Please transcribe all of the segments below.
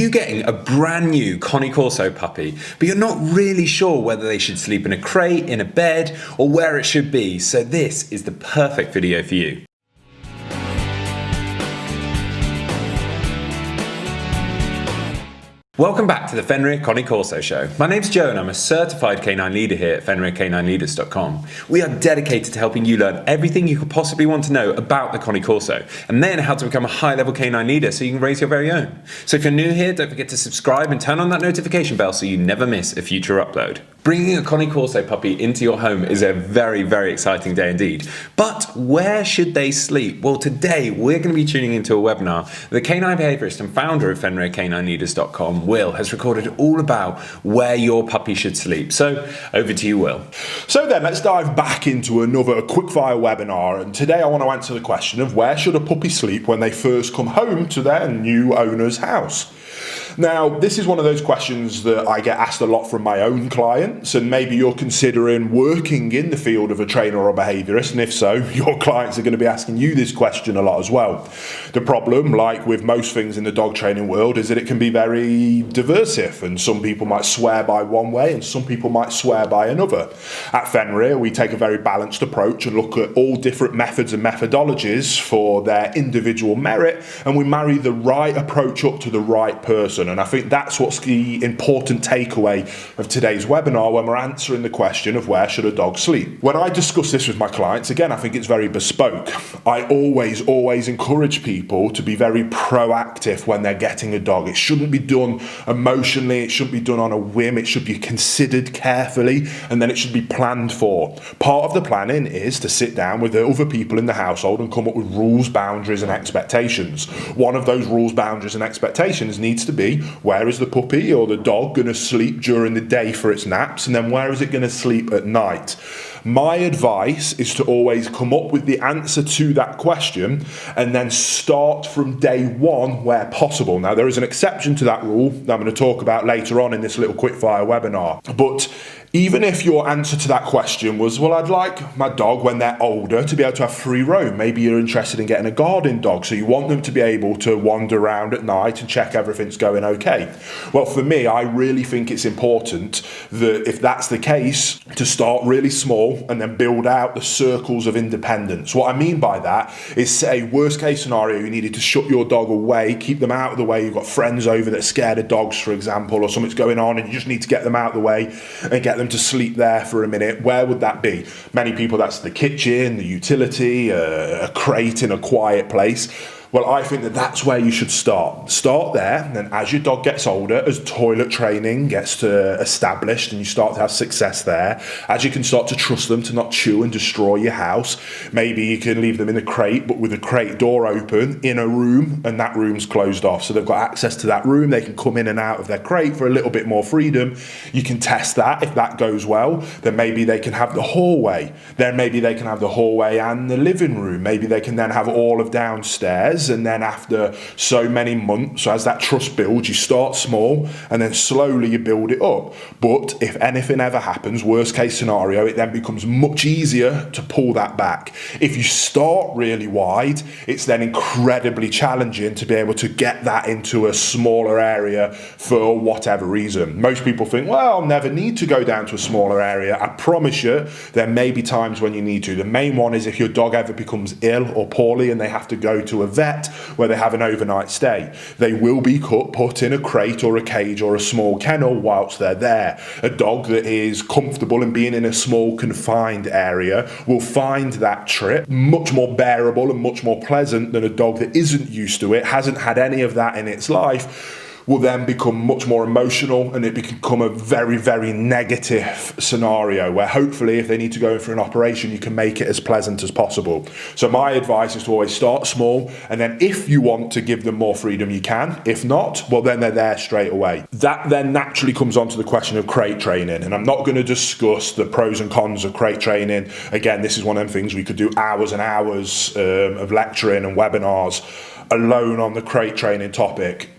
You're getting a brand new Corso puppy, but you're not really sure whether they should sleep in a crate, in a bed, or where it should be, so this is the perfect video for you. Welcome back to the Fenrir Corso Show. My name's Joe and I'm a certified canine leader here at FenrirCanineLeaders.com. We are dedicated to helping you learn everything you could possibly want to know about the Corso, and then how to become a high-level canine leader so you can raise your very own. So if you're new here, don't forget to subscribe and turn on that notification bell so you never miss a future upload. Bringing a Corso puppy into your home is a very, very exciting day indeed. But where should they sleep? Well, today we're going to be tuning into a webinar. The canine behaviorist and founder of FenrirCanineLeaders.com, Will, has recorded all about where your puppy should sleep. So over to you, Will. So then let's dive back into another quickfire webinar, and today I want to answer the question of where should a puppy sleep when they first come home to their new owner's house. Now, this is one of those questions that I get asked a lot from my own clients, and maybe you're considering working in the field of a trainer or a behaviourist, and if so, your clients are going to be asking you this question a lot as well. The problem, like with most things in the dog training world, is that it can be very diversive, and some people might swear by one way and some people might swear by another. At Fenrir, we take a very balanced approach and look at all different methods and methodologies for their individual merit, and we marry the right approach up to the right person. And I think that's what's the important takeaway of today's webinar when we're answering the question of where should a dog sleep. When I discuss this with my clients, again, I think it's very bespoke. I always encourage people to be very proactive when they're getting a dog. It shouldn't be done emotionally, it shouldn't be done on a whim, it should be considered carefully, and then it should be planned for. Part of the planning is to sit down with the other people in the household and come up with rules, boundaries and expectations. One of those rules, boundaries and expectations needs to be, where is the puppy or the dog going to sleep during the day for its naps, and then where is it going to sleep at night? My advice is to always come up with the answer to that question and then start from day one where possible. Now, there is an exception to that rule that I'm going to talk about later on in this little quickfire webinar, but even if your answer to that question was, well, I'd like my dog when they're older to be able to have free roam. Maybe you're interested in getting a guarding dog, so you want them to be able to wander around at night and check everything's going okay. Well, for me, I really think it's important that if that's the case, to start really small and then build out the circles of independence. What I mean by that is, say, worst case scenario, you needed to shut your dog away, keep them out of the way. You've got friends over that are scared of dogs, for example, or something's going on and you just need to get them out of the way and get them to sleep there for a minute. Where would that be? Many people, that's the kitchen, the utility, a crate in a quiet place. Well, I think that that's where you should start. Start there, and then as your dog gets older, as toilet training gets established and you start to have success there, as you can start to trust them to not chew and destroy your house, maybe you can leave them in a crate, but with the crate door open in a room, and that room's closed off. So they've got access to that room, they can come in and out of their crate for a little bit more freedom. You can test that. If that goes well, then maybe they can have the hallway. Then maybe they can have the hallway and the living room. Maybe they can then have all of downstairs. And then after so many months, so as that trust builds, you start small and then slowly you build it up. But if anything ever happens, worst case scenario, it then becomes much easier to pull that back. If you start really wide, it's then incredibly challenging to be able to get that into a smaller area for whatever reason. Most people think, well, I'll never need to go down to a smaller area. I promise you, there may be times when you need to. The main one is if your dog ever becomes ill or poorly and they have to go to a vet where they have an overnight stay. They will be put in a crate or a cage or a small kennel whilst they're there. A dog that is comfortable in being in a small confined area will find that trip much more bearable and much more pleasant than a dog that isn't used to it, hasn't had any of that in its life, will then become much more emotional, and it can become a very, very negative scenario where hopefully if they need to go in for an operation, you can make it as pleasant as possible. So my advice is to always start small, and then if you want to give them more freedom, you can. If not, well, then they're there straight away. That then naturally comes on to the question of crate training, and I'm not going to discuss the pros and cons of crate training. Again, this is one of them things we could do hours and hours of lecturing and webinars alone on the crate training topic.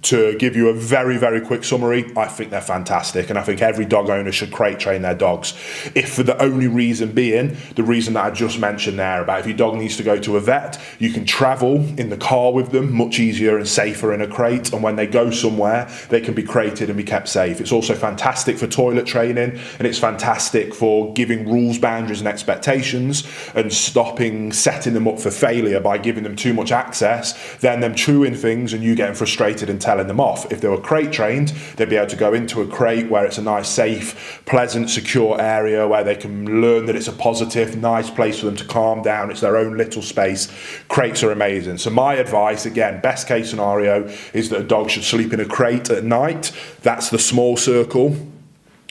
to give you a very, very quick summary, I think they're fantastic, and I think every dog owner should crate train their dogs. If for the only reason being, the reason that I just mentioned there, about if your dog needs to go to a vet, you can travel in the car with them much easier and safer in a crate, and when they go somewhere, they can be crated and be kept safe. It's also fantastic for toilet training, and it's fantastic for giving rules, boundaries and expectations, and setting them up for failure by giving them too much access, then them chewing things and you getting frustrated and telling them off. If they were crate trained, they'd be able to go into a crate where it's a nice, safe, pleasant, secure area where they can learn that it's a positive, nice place for them to calm down. It's their own little space. Crates are amazing. So my advice, again, best case scenario is that a dog should sleep in a crate at night. That's the small circle.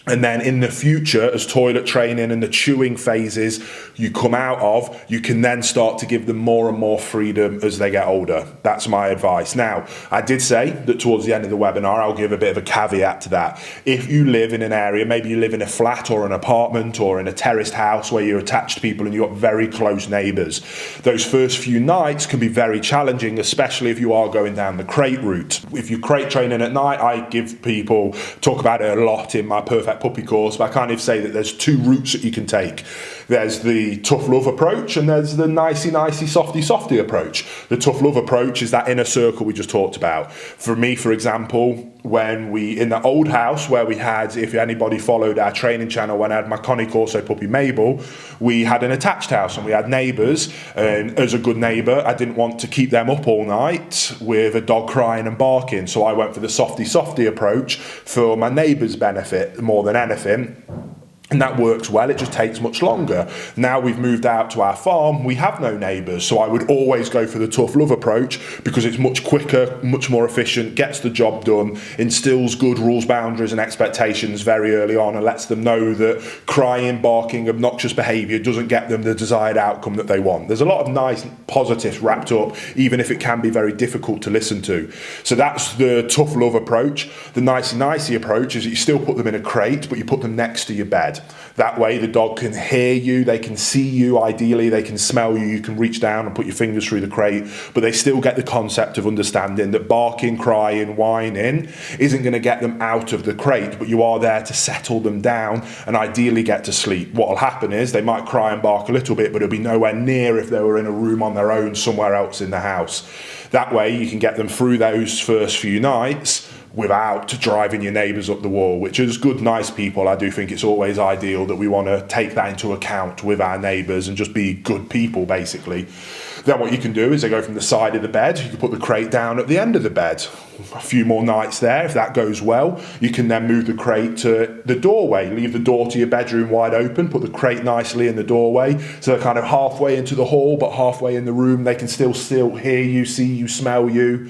And then in the future, as toilet training and the chewing phases you come out of, you can then start to give them more and more freedom as they get older. That's my advice. Now, I did say that towards the end of the webinar, I'll give a bit of a caveat to that. If you live in an area, maybe you live in a flat or an apartment or in a terraced house where you're attached to people and you've got very close neighbours, those first few nights can be very challenging, especially if you are going down the crate route. If you're crate training at night, I give people, talk about it a lot in my Perfect Puppy course, but I kind of say that there's two routes that you can take. There's the tough love approach and there's the nicey softy approach. The tough love approach is that inner circle we just talked about. For me, for example, when in the old house where we had, if anybody followed our training channel, when I had my Corso puppy Mabel, we had an attached house and we had neighbours, and as a good neighbour, I didn't want to keep them up all night with a dog crying and barking, so I went for the softy approach for my neighbours' benefit more than anything. And that works well, it just takes much longer. Now we've moved out to our farm, we have no neighbours, so I would always go for the tough love approach because it's much quicker, much more efficient, gets the job done, instills good rules, boundaries and expectations very early on and lets them know that crying, barking, obnoxious behaviour doesn't get them the desired outcome that they want. There's a lot of nice positives wrapped up, even if it can be very difficult to listen to. So that's the tough love approach. The nicey approach is that you still put them in a crate, but you put them next to your bed. That way the dog can hear you, they can see you, ideally they can smell you, you can reach down and put your fingers through the crate, but they still get the concept of understanding that barking, crying, whining isn't going to get them out of the crate, but you are there to settle them down and ideally get to sleep. What will happen is they might cry and bark a little bit, but it'll be nowhere near if they were in a room on their own somewhere else in the house. That way you can get them through those first few nights without driving your neighbours up the wall, which is good, nice people. I do think it's always ideal that we want to take that into account with our neighbours and just be good people, basically. Then what you can do is they go from the side of the bed, you can put the crate down at the end of the bed. A few more nights there, if that goes well, you can then move the crate to the doorway, leave the door to your bedroom wide open, put the crate nicely in the doorway, so they're kind of halfway into the hall, but halfway in the room, they can still hear you, see you, smell you.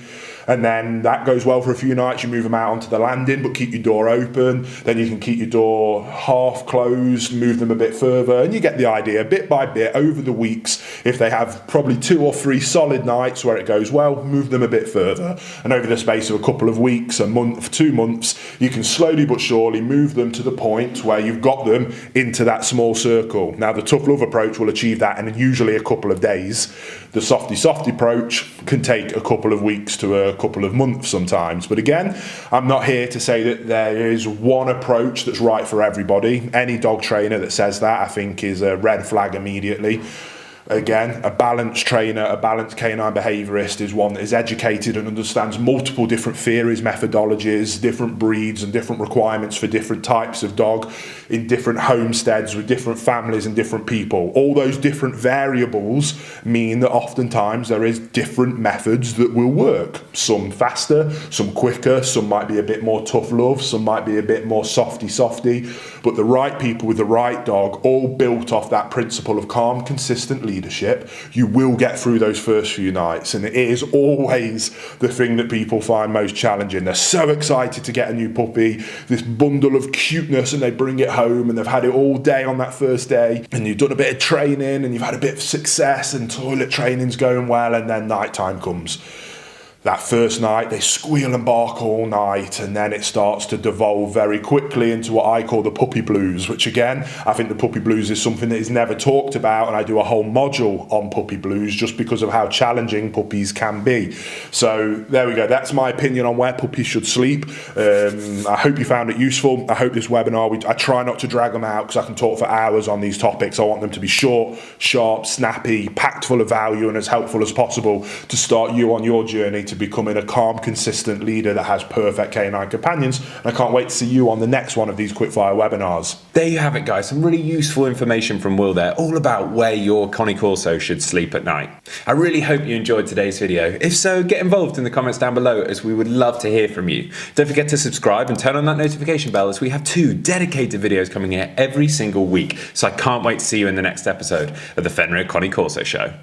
And then that goes well for a few nights, you move them out onto the landing, but keep your door open. Then you can keep your door half closed, move them a bit further, and you get the idea. Bit by bit, over the weeks, if they have probably 2 or 3 solid nights where it goes well, move them a bit further. And over the space of a couple of weeks, a month, 2 months, you can slowly but surely move them to the point where you've got them into that small circle. Now, the tough love approach will achieve that in usually a couple of days. The softy approach can take a couple of weeks to a couple of months sometimes. But again, I'm not here to say that there is one approach that's right for everybody. Any dog trainer that says that, I think, is a red flag immediately. Again, a balanced trainer, a balanced canine behaviourist is one that is educated and understands multiple different theories, methodologies, different breeds and different requirements for different types of dog in different homesteads with different families and different people. All those different variables mean that oftentimes there is different methods that will work. Some faster, some quicker, some might be a bit more tough love, some might be a bit more softy, but the right people with the right dog, all built off that principle of calm, consistent leadership, you will get through those first few nights. And it is always the thing that people find most challenging. They're so excited to get a new puppy, this bundle of cuteness, and they bring it home and they've had it all day on that first day, and you've done a bit of training and you've had a bit of success and toilet training's going well, and then night time comes. that first night they squeal and bark all night, and then it starts to devolve very quickly into what I call the puppy blues, which again, I think the puppy blues is something that is never talked about, and I do a whole module on puppy blues just because of how challenging puppies can be. So there we go, that's my opinion on where puppies should sleep. I hope you found it useful. I hope this webinar, I try not to drag them out because I can talk for hours on these topics. I want them to be short, sharp, snappy, packed full of value, and as helpful as possible to start you on your journey to becoming a calm, consistent leader that has perfect canine companions. And I can't wait to see you on the next one of these quickfire webinars. There you have it, guys. Some really useful information from Will there, all about where your Connie Corso should sleep at night. I really hope you enjoyed today's video. If so, get involved in the comments down below, as we would love to hear from you. Don't forget to subscribe and turn on that notification bell, as we have 2 dedicated videos coming here every single week. So I can't wait to see you in the next episode of the Fenrir Connie Corso Show.